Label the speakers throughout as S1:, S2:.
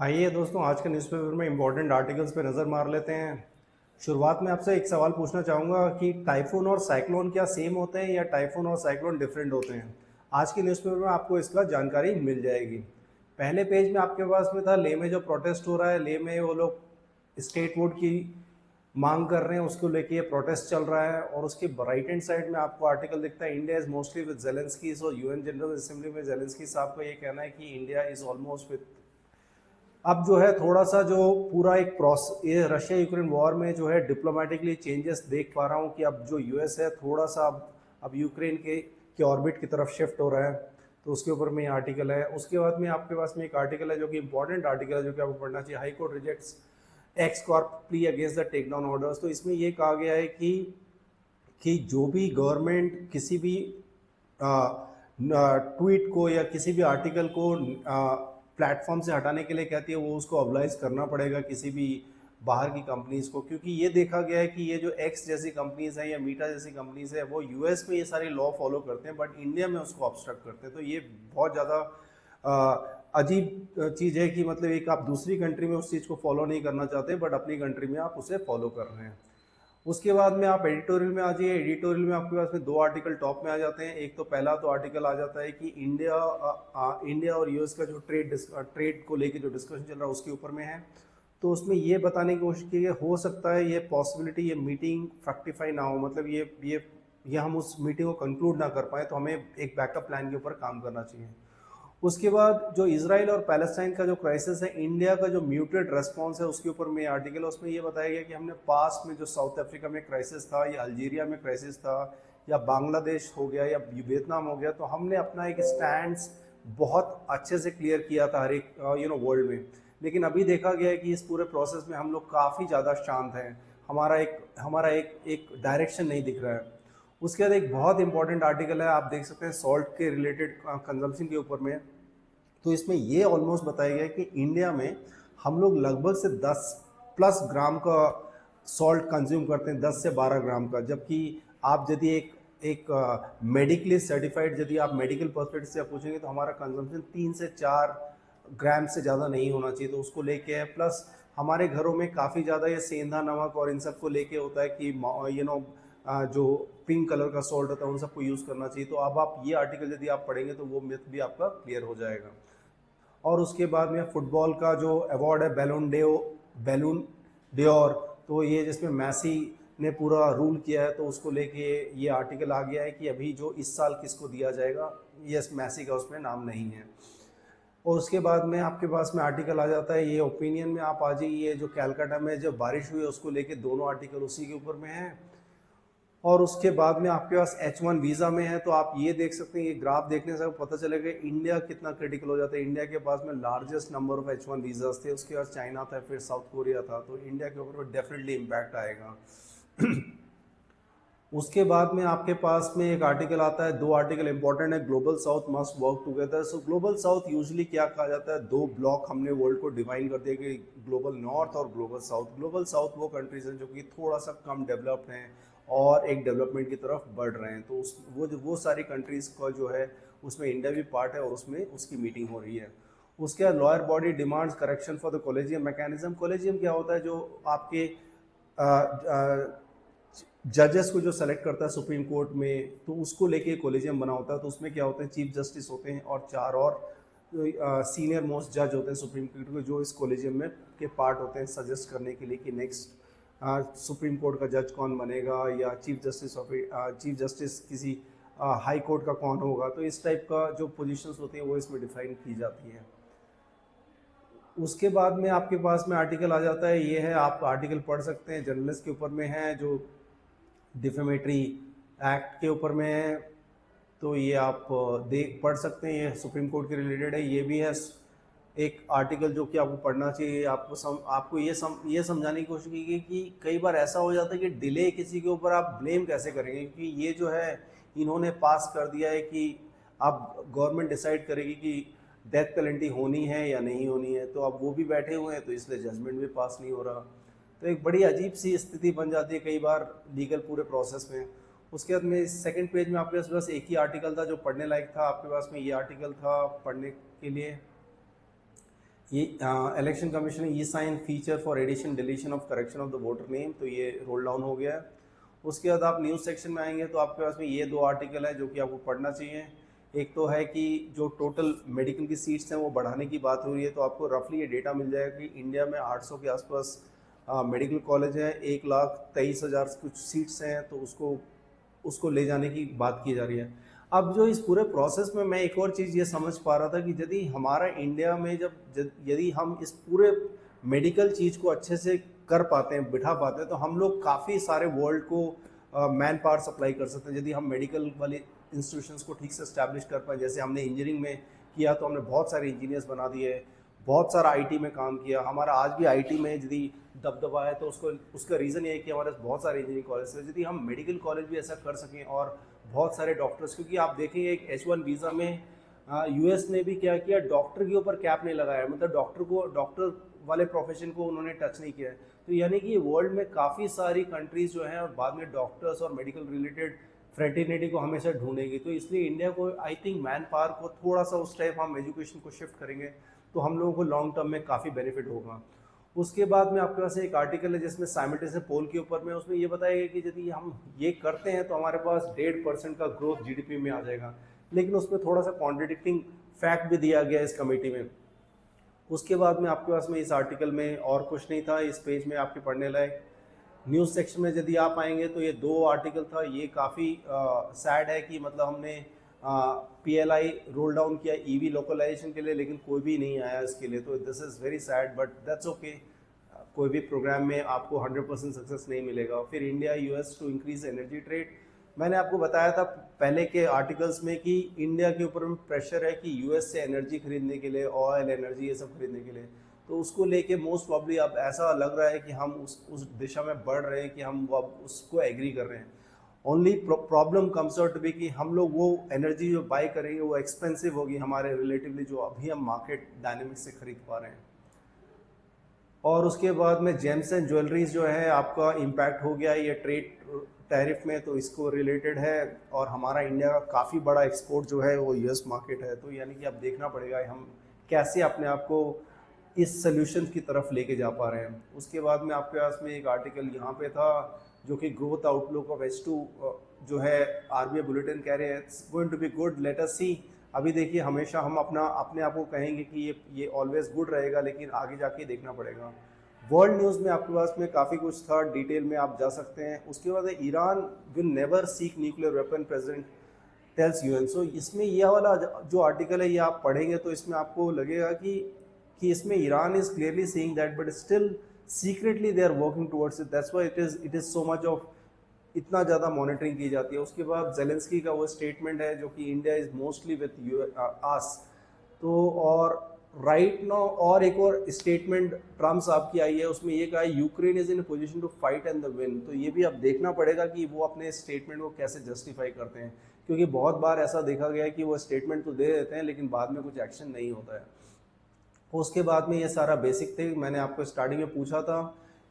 S1: आइए दोस्तों, आज के न्यूज़पेपर में इम्पोर्टेंट आर्टिकल्स पे नज़र मार लेते हैं। शुरुआत में आपसे एक सवाल पूछना चाहूँगा कि टाइफून और साइक्लोन क्या सेम होते हैं या टाइफून और साइक्लोन डिफरेंट होते हैं। आज के न्यूज़पेपर में आपको इसका जानकारी मिल जाएगी। पहले पेज में आपके पास में था लेह में जो प्रोटेस्ट हो रहा है, लेह में वो लोग स्टेट वुड की मांग कर रहे हैं, उसको लेके ये प्रोटेस्ट चल रहा है। और उसके राइट हैंड साइड में आपको आर्टिकल दिखता है, India is mostly with Zelensky. So UN general assembly में जेलेंस्की साहब का ये कहना है कि इंडिया इज ऑलमोस्ट विद। अब जो है थोड़ा सा जो पूरा एक प्रोसेस, ये रशिया यूक्रेन वॉर में जो है डिप्लोमेटिकली चेंजेस देख पा रहा हूँ कि अब जो यूएस है थोड़ा सा अब यूक्रेन के ऑर्बिट की तरफ शिफ्ट हो रहा है। तो उसके ऊपर में ये आर्टिकल है। उसके बाद में आपके पास में एक आर्टिकल है जो कि इंपॉर्टेंट आर्टिकल है, जो कि आपको पढ़ना चाहिए। High court rejects X Corp plea against the take down orders. तो इसमें ये कहा गया है कि जो भी गवर्नमेंट किसी भी ट्वीट को या किसी भी आर्टिकल को प्लेटफॉर्म से हटाने के लिए कहती है, वो उसको ऑब्लाइज करना पड़ेगा किसी भी बाहर की कंपनीज को। क्योंकि ये देखा गया है कि ये जो एक्स जैसी कंपनीज हैं या मीटा जैसी कंपनीज है, वो यूएस में ये सारे लॉ फॉलो करते हैं बट इंडिया में उसको ऑब्स्ट्रक्ट करते हैं। तो ये बहुत ज़्यादा अजीब चीज़ है कि मतलब एक आप दूसरी कंट्री में उस चीज़ को फॉलो नहीं करना चाहते बट अपनी कंट्री में आप उसे फॉलो कर रहे हैं। उसके बाद में आप एडिटोरियल में आ जाइए। एडिटोरियल में आपके पास में दो आर्टिकल टॉप में आ जाते हैं। एक तो पहला तो आर्टिकल आ जाता है कि इंडिया और यूएस का जो ट्रेड को लेके जो डिस्कशन चल रहा है उसके ऊपर में है। तो उसमें ये बताने की कोशिश की है, हो सकता है ये पॉसिबिलिटी ये मीटिंग फ्रक्टिफाई ना हो, मतलब ये हम उस मीटिंग को कंक्लूड ना कर पाए, तो हमें एक बैकअप प्लान के ऊपर काम करना चाहिए। उसके बाद जो इसराइल और पैलेस्टाइन का जो क्राइसिस है, इंडिया का जो म्यूटेड रेस्पॉन्स है, उसके ऊपर में आर्टिकल है। उसमें ये बताया गया कि हमने पास्ट में जो साउथ अफ्रीका में क्राइसिस था या अल्जीरिया में क्राइसिस था या बांग्लादेश हो गया या वियतनाम हो गया, तो हमने अपना एक स्टैंड बहुत अच्छे से क्लियर किया था हर एक वर्ल्ड में। लेकिन अभी देखा गया है कि इस पूरे प्रोसेस में हम लोग काफ़ी ज़्यादा शांत हैं। हमारा एक डायरेक्शन नहीं दिख रहा है। उसके बाद एक बहुत इंपॉर्टेंट आर्टिकल है, आप देख सकते हैं सॉल्ट के रिलेटेड कंजम्पशन के ऊपर में। तो इसमें ये ऑलमोस्ट बताया गया है कि इंडिया में हम लोग लगभग से 10+ ग्राम का सॉल्ट कंज्यूम करते हैं, 10 से 12 ग्राम का। जबकि आप यदि एक मेडिकली सर्टिफाइड, यदि आप मेडिकल पर्सपेक्टिव से आप पूछेंगे तो हमारा कंजम्पशन 3 से 4 ग्राम से ज़्यादा नहीं होना चाहिए। तो उसको लेके है। प्लस हमारे घरों में काफ़ी ज़्यादा ये सेंधा नमक और इन सब को लेके होता है कि जो पिंक कलर का सॉल्ट होता है उन सबको यूज़ करना चाहिए। तो अब आप ये आर्टिकल यदि आप पढ़ेंगे तो वो मिथ भी आपका क्लियर हो जाएगा। और उसके बाद में फुटबॉल का जो अवार्ड है बैलून डियोर, तो ये जिसमें मैसी ने पूरा रूल किया है, तो उसको लेके ये आर्टिकल आ गया है कि अभी जो इस साल किसको दिया जाएगा, यस मैसी का उसमें नाम नहीं है। और उसके बाद में आपके पास में आर्टिकल आ जाता है, ये ओपिनियन में आप आ जाइए, जो कैलकाटा में जो बारिश हुई है उसको लेके दोनों आर्टिकल उसी के ऊपर में है। और उसके बाद में आपके पास H1 वीज़ा में है। तो आप ये देख सकते हैं, ये ग्राफ देखने से पता चलेगा इंडिया कितना क्रिटिकल हो जाता है। इंडिया के पास में largest number of H1 visas थे, उसके बाद चाइना था, फिर साउथ कोरिया था। तो इंडिया के ऊपर डेफिनेटली इम्पैक्ट आएगा। उसके बाद में आपके पास में एक आर्टिकल आता है, दो आर्टिकल इंपॉर्टेंट है। Global south must work together. सो ग्लोबल साउथ यूजुअली क्या कहा जाता है, दो ब्लॉक हमने वर्ल्ड को डिवाइड कर दिया कि ग्लोबल नॉर्थ और ग्लोबल साउथ। ग्लोबल साउथ वो कंट्रीज हैं जो कि थोड़ा सा कम डेवलप्ड हैं और एक डेवलपमेंट की तरफ बढ़ रहे हैं। तो वो सारी कंट्रीज़ का जो है उसमें इंडिया भी पार्ट है और उसमें उसकी मीटिंग हो रही है। उसके बाद lawyer body demands correction for the collegium mechanism. Collegium क्या होता है, जो आपके जजेस को जो सेलेक्ट करता है सुप्रीम कोर्ट में, तो उसको लेके कोलेजियम बना होता है। तो उसमें क्या होते हैं, चीफ जस्टिस होते हैं और 4 और सीनियर मोस्ट जज होते हैं सुप्रीम कोर्ट के, जो इस कोलेजियम में के पार्ट होते हैं सजेस्ट करने के लिए कि नेक्स्ट सुप्रीम कोर्ट का जज कौन बनेगा या चीफ जस्टिस किसी हाई कोर्ट का कौन होगा। तो इस टाइप का जो पोजीशंस होती हैं वो इसमें डिफाइन की जाती हैं। उसके बाद में आपके पास में आर्टिकल आ जाता है, ये है, आप आर्टिकल पढ़ सकते हैं, जर्नलिस्ट के ऊपर में है, जो डिफेमेटरी एक्ट के ऊपर में है। तो ये आप देख पढ़ सकते हैं, ये सुप्रीम कोर्ट के रिलेटेड है। ये भी है एक आर्टिकल जो कि आपको पढ़ना चाहिए। आपको ये समझाने की कोशिश की गई कि कई बार ऐसा हो जाता है कि डिले किसी के ऊपर आप ब्लेम कैसे करेंगे, क्योंकि ये जो है इन्होंने पास कर दिया है कि अब गवर्नमेंट डिसाइड करेगी कि डेथ पेनल्टी होनी है या नहीं होनी है। तो अब वो भी बैठे हुए हैं, तो इसलिए जजमेंट भी पास नहीं हो रहा। तो एक बड़ी अजीब सी स्थिति बन जाती है कई बार लीगल पूरे प्रोसेस में। उसके बाद में सेकंड पेज में आपके पास बस एक ही आर्टिकल था जो पढ़ने लायक था। आपके पास में ये आर्टिकल था पढ़ने के लिए। ये election commission e sign feature for addition deletion of correction of the voter name, तो ये रोल डाउन हो गया है। उसके बाद आप न्यूज़ सेक्शन में आएंगे तो आपके पास में ये दो आर्टिकल है जो कि आपको पढ़ना चाहिए। एक तो है कि जो टोटल मेडिकल की सीट्स हैं वो बढ़ाने की बात हो रही है, तो आपको रफली ये डेटा मिल जाएगा कि इंडिया में 800 के आसपास मेडिकल कॉलेज है, 1,23,000 कुछ सीट्स हैं, तो उसको उसको ले जाने की बात की जा रही है। अब जो इस पूरे प्रोसेस में मैं एक और चीज़ ये समझ पा रहा था कि यदि हमारा इंडिया में यदि हम इस पूरे मेडिकल चीज़ को अच्छे से कर पाते हैं, बिठा पाते हैं, तो हम लोग काफ़ी सारे वर्ल्ड को मैन पावर सप्लाई कर सकते हैं। यदि हम मेडिकल वाले इंस्टीट्यूशंस को ठीक से इस्टेब्लिश कर पाए, जैसे हमने इंजीनियरिंग में किया तो हमने बहुत सारे इंजीनियर्स बना दिए, बहुत सारा आईटी में काम किया। हमारा आज भी आईटी में यदि दबदबा है तो उसका रीज़न ये है कि हमारे पास बहुत सारे इंजीनियरिंग कॉलेज है। यदि हम मेडिकल कॉलेज भी ऐसा कर सकें और बहुत सारे डॉक्टर्स, क्योंकि आप देखेंगे एक H1 वीज़ा में यूएस ने भी क्या किया, डॉक्टर के ऊपर कैप नहीं लगाया, मतलब डॉक्टर वाले प्रोफेशन को उन्होंने टच नहीं किया है। तो यानी कि वर्ल्ड में काफ़ी सारी कंट्रीज़ जो हैं और बाद में डॉक्टर्स और मेडिकल रिलेटेड फ्रेटर्निटी को हमेशा ढूंढेगी। तो इसलिए इंडिया को आई थिंक मैन पावर को थोड़ा सा उस टाइप हम एजुकेशन को शिफ्ट करेंगे तो हम लोगों को लॉन्ग टर्म में काफ़ी बेनिफिट होगा। उसके बाद में आपके पास एक आर्टिकल है जिसमें साइमल्टेनियस पोल के ऊपर में उसमें ये बताया गया कि यदि हम ये करते हैं तो हमारे पास 1.5% का ग्रोथ जीडीपी में आ जाएगा, लेकिन उसमें थोड़ा सा कॉन्ट्रडिक्टिंग फैक्ट भी दिया गया इस कमेटी में। उसके बाद में आपके पास में इस आर्टिकल में और कुछ नहीं था, इस पेज में आपके पढ़ने लायक। न्यूज़ सेक्शन में यदि आप आएंगे तो ये दो आर्टिकल था, ये काफ़ी सैड है कि मतलब हमने PLI रोल डाउन किया ईवी लोकलाइजेशन के लिए, लेकिन कोई भी नहीं आया इसके लिए, तो this is very sad, but that's okay. कोई भी प्रोग्राम में आपको 100% सक्सेस नहीं मिलेगा। फिर India US to increase energy trade, मैंने आपको बताया था पहले के आर्टिकल्स में कि इंडिया के ऊपर प्रेशर है कि US से एनर्जी खरीदने के लिए, ऑयल एनर्जी ये सब खरीदने के लिए, तो उसको लेके मोस्ट प्रॉब्ली अब ऐसा लग रहा है कि हम उस दिशा में बढ़ रहे हैं कि हम वो अब उसको एग्री कर रहे हैं। Only problem comes out to be कि हम लोग वो एनर्जी जो बाई करेंगे वो एक्सपेंसिव होगी हमारे रिलेटिवली जो अभी हम मार्केट डायनेमिक्स से खरीद पा रहे हैं। और उसके बाद में जेम्स एंड ज्वेलरीज जो है आपका इम्पैक्ट हो गया ये ट्रेड टैरिफ में, तो इसको रिलेटेड है। और हमारा इंडिया का काफ़ी बड़ा एक्सपोर्ट जो है वो US मार्केट है, तो यानी कि अब देखना पड़ेगा हम कैसे अपने आप को इस सोल्यूशन की तरफ लेके जा पा रहे हैं। उसके बाद में आपके पास में एक आर्टिकल यहाँ पे था जो कि ग्रोथ आउटलुक ऑफ H2 जो है RBI बुलेटिन कह रहे हैं it's going to be good, let us see. अभी देखिए हमेशा हम अपने आप को कहेंगे कि ये ऑलवेज गुड रहेगा, लेकिन आगे जाके देखना पड़ेगा। वर्ल्ड न्यूज़ में आपके पास में काफ़ी कुछ था, डिटेल में आप जा सकते हैं। उसके बाद Iran will never seek nuclear weapon, president tells UN। So इसमें यह वाला जो आर्टिकल है ये आप पढ़ेंगे तो इसमें आपको लगेगा कि इसमें Iran is clearly saying that but still secretly they are working towards it, that's why it is so much of, इतना ज़्यादा मॉनिटरिंग की जाती है। उसके बाद जेलेंस्की का वो स्टेटमेंट है जो कि India is mostly with us, तो और राइट नाउ और एक और स्टेटमेंट ट्रम्प साहब की आई है, उसमें ये कहा है Ukraine is in a position to fight and the win. तो ये भी अब देखना पड़ेगा कि वो अपने स्टेटमेंट को कैसे जस्टिफाई करते हैं, क्योंकि बहुत बार ऐसा देखा गया है कि वो स्टेटमेंट तो दे देते हैं लेकिन बाद में कुछ एक्शन नहीं होता है। उसके बाद में ये सारा बेसिक थे, मैंने आपको स्टार्टिंग में पूछा था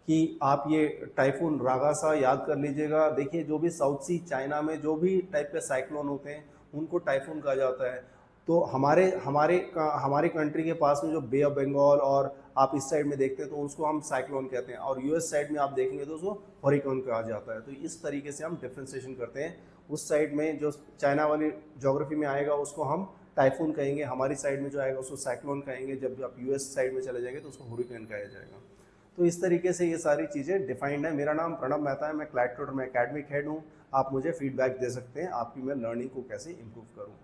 S1: कि आप ये टाइफून रागासा याद कर लीजिएगा। देखिए जो भी साउथ सी चाइना में जो भी टाइप के साइक्लोन होते हैं उनको टाइफून कहा जाता है। तो हमारे कंट्री के पास में जो बे ऑफ बंगाल और आप इस साइड में देखते हैं तो उसको हम साइक्लोन कहते हैं, और US साइड में आप देखेंगे तो उसको हरिकेन कहा जाता है। तो इस तरीके से हम डिफ्रेंसिएशन करते हैं। उस साइड में जो चाइना वाली ज्योग्राफी में आएगा उसको हम टाइफून कहेंगे, हमारी साइड में जो आएगा उसको साइक्लोन कहेंगे, जब आप US साइड में चले जाएंगे तो उसको हरिकेन कहा जाएगा। तो इस तरीके से ये सारी चीज़ें डिफाइंड है। मेरा नाम प्रणब मेहता है, मैं क्लाइड ट्यूटर में एकेडमिक हेड हूँ। आप मुझे फीडबैक दे सकते हैं आपकी मैं लर्निंग को कैसे इम्प्रूव करूँ।